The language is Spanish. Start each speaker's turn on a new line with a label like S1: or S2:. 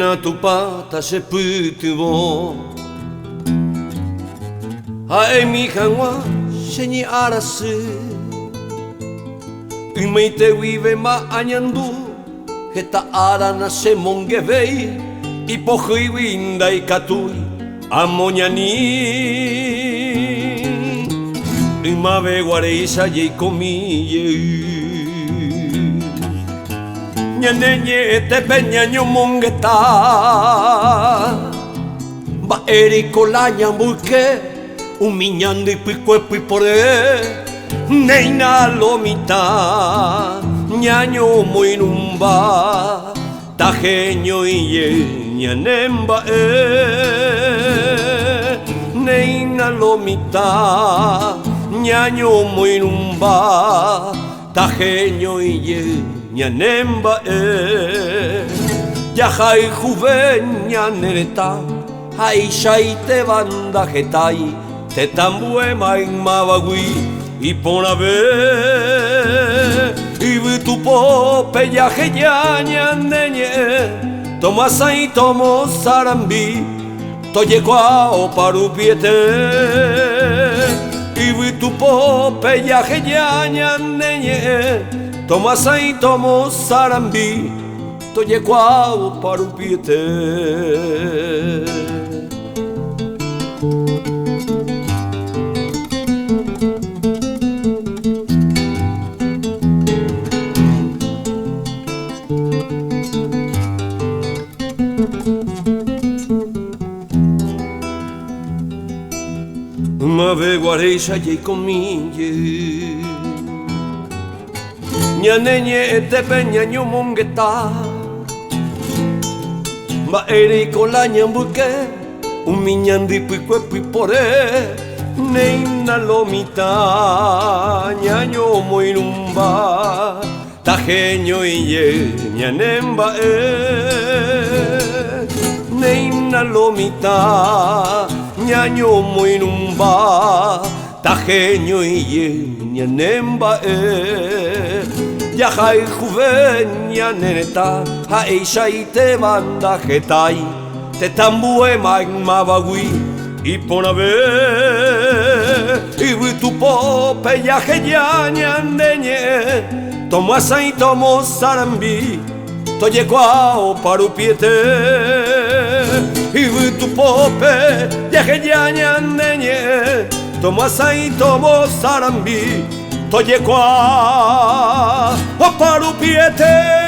S1: na tu pata se putuo Hae mi hanwa se ni arasu Umei te wive ma anyandu He ta arana se mongevei I pohui windai katui amonyani Uma ve guareisa ye komi ye Nyanenye te peña nyomongeta Ba eri kolanya mulke Uminyandi pui pore Neina lomita Nyanyo moinumba Tajeño iye nyanemba Neina lomita Nyanyo moinumba Tajeño iye nyanemba Yahai juven nyanereta Hai shaite banda jetai Te tambue main mabagui Y pona ve Y tu pope ya nyanenye Tomasa y tomo sarambi Toye kwao parupiete Y tu pope ya nyanenye Tomasa y tomo sarambi Toye kwao parupiete Ma ve guareisa ye komiye Nyanenye te peña nyomongeta Ma eri kolanya mbuke Uminyandi pui pore Neina lomita Nyanyo moinumba Tajeño iye nyanemba Neina lomita Nyanyo moinumba Tajeño iye nyanemba Yahai juven nyaneta Hae shaite banda jetai Te tambue main mabagui Y pona ve Y tu pope yahe nyanenye Tomasa y tomo sarambi Toye kwao parupiete Y tu pope yahe nyanenye Tomasa y tomo sarambi Toye kwao parupiete